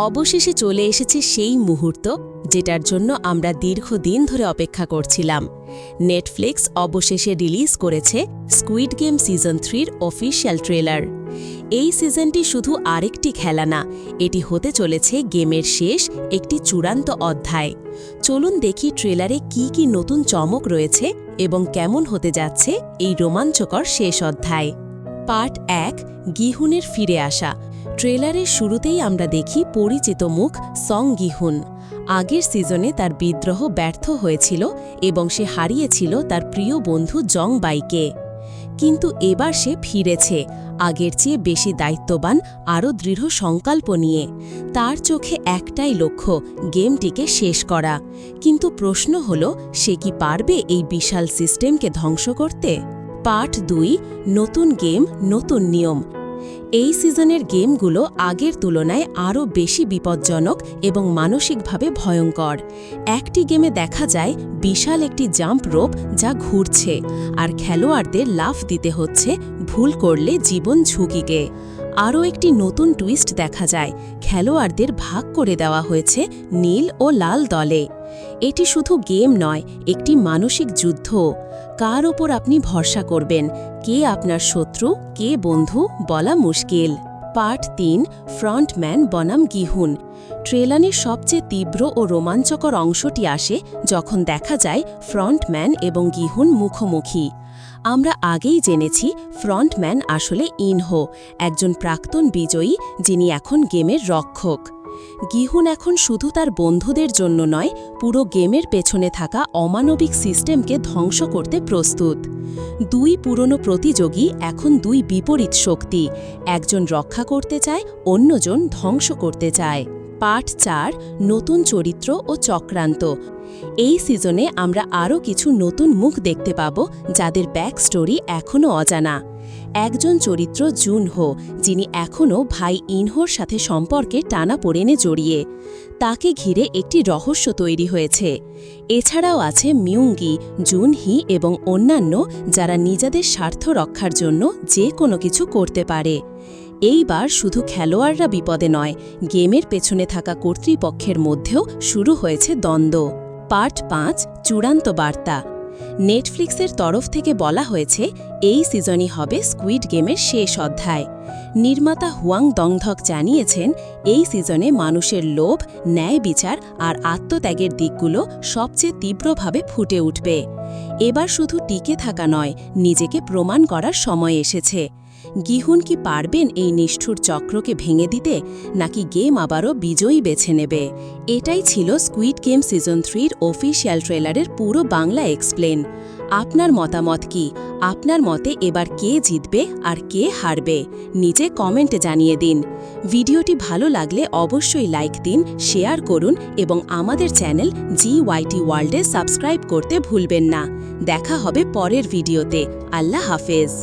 অবশেষে চলে এসেছে সেই মুহূর্ত যেটার জন্য আমরা দীর্ঘদিন ধরে অপেক্ষা করছিলাম। নেটফ্লিক্স অবশেষে রিলিজ করেছে স্কুইড গেম সিজন 3-র অফিসিয়াল ট্রেলার। এই সিজনটি শুধু আরেকটি খেলা না, এটি হতে চলেছে গেমের শেষ একটি চূড়ান্ত অধ্যায়। চলুন দেখি ট্রেলারে কি কি নতুন চমক রয়েছে এবং কেমন হতে যাচ্ছে এই রোমাঞ্চকর শেষ অধ্যায়। পার্ট 1, গিহুনের ফিরে আসা। ট্রেলারের শুরুতেই আমরা দেখি পরিচিত মুখ সং গিহুন। আগের সিজনে তার বিদ্রোহ ব্যর্থ হয়েছিল এবং সে হারিয়েছিল তার প্রিয় বন্ধু জং বাইকে। কিন্তু এবার সে ফিরেছে, আগের চেয়ে বেশি দায়িত্ববান, আরও দৃঢ় সংকল্প নিয়ে। তার চোখে একটাই লক্ষ্য, গেমটিকে শেষ করা। কিন্তু প্রশ্ন হল, সে কি পারবে এই বিশাল সিস্টেমকে ধ্বংস করতে? পার্ট 2, নতুন গেম, নতুন নিয়ম। এই সিজনের গেমগুলো আগের তুলনায় আরও বেশি বিপজ্জনক এবং মানসিকভাবে ভয়ঙ্কর। একটি গেমে দেখা যায় বিশাল একটি জাম্প রোপ যা ঘুরছে, আর খেলোয়াড়দের লাফ দিতে হচ্ছে ভুল করলে জীবন ঝুঁকিকে। আরও একটি নতুন টুইস্ট দেখা যায়, খেলোয়াড়দের ভাগ করে দেওয়া হয়েছে নীল ও লাল দলে। এটি শুধু গেম নয়, একটি মানসিক যুদ্ধ। কার ওপর আপনি ভরসা করবেন, কে আপনার শত্রু, কে বন্ধু, বলা মুশকিল। পার্ট 3, ফ্রন্টম্যান বনাম গিহুন। ট্রেলারের সবচেয়ে তীব্র ও রোমাঞ্চকর অংশটি আসে যখন দেখা যায় ফ্রন্টম্যান এবং গিহুন মুখোমুখি। আমরা আগেই জেনেছি ফ্রন্টম্যান আসলে ইনহো, একজন প্রাক্তন বিজয়ী যিনি এখন গেমের রক্ষক। গিহুন এখন শুধু তার বন্ধুদের জন্য নয়, পুরো গেমের পেছনে থাকা অমানবিক সিস্টেমকে ধ্বংস করতে প্রস্তুত। দুই পুরনো প্রতিযোগী এখন দুই বিপরীত শক্তি, একজন রক্ষা করতে চায়, অন্যজন ধ্বংস করতে চায়। পার্ট 4, নতুন চরিত্র ও চক্রান্ত। এই সিজনে আমরা আরও কিছু নতুন মুখ দেখতে পাব যাদের ব্যাক স্টোরি এখনও অজানা। একজন চরিত্র জুনহো, যিনি এখনও ভাই ইনহোর সাথে সম্পর্কে টানাপোড়েনে জড়িয়ে। তাকে ঘিরে একটি রহস্য তৈরি হয়েছে। এছাড়াও আছে মিউঙ্গি, জুনহি এবং অন্যান্য যারা নিজেদের স্বার্থ রক্ষার জন্য যে কোনো কিছু করতে পারে। এইবার শুধু খেলোয়াড়রা বিপদে নয়, গেমের পেছনে থাকা কর্তৃপক্ষের মধ্যেও শুরু হয়েছে দ্বন্দ্ব। পার্ট 5, চূড়ান্ত বার্তা। নেটফ্লিক্সের তরফ থেকে বলা হয়েছে এই সিজনই হবে স্কুইড গেমের শেষ অধ্যায়। নির্মাতা হুয়াং দংধক জানিয়েছেন এই সিজনে মানুষের লোভ, ন্যায় বিচার আর আত্মত্যাগের দিকগুলো সবচেয়ে তীব্রভাবে ফুটে উঠবে। এবার শুধু টিকে থাকা নয়, নিজেকে প্রমাণ করার সময় এসেছে। গিহুন কি পারবেন এই নিষ্ঠুর চক্রকে ভেঙে দিতে, নাকি গেম আবারও বিজয়ী বেছে নেবে? এটাই ছিল স্কুইড গেম সিজন 3-র অফিসিয়াল ট্রেলারের পুরো বাংলা এক্সপ্লেন। আপনার মতামত কি? আপনার মতে এবার কে জিতবে আর কে হারবে? নিচে কমেন্টে জানিয়ে দিন। ভিডিওটি ভালো লাগলে অবশ্যই লাইক দিন, শেয়ার করুন এবং আমাদের চ্যানেল GYT ওয়ার্ল্ডে সাবস্ক্রাইব করতে ভুলবেন না। দেখা হবে পরের ভিডিওতে। আল্লাহ হাফেজ।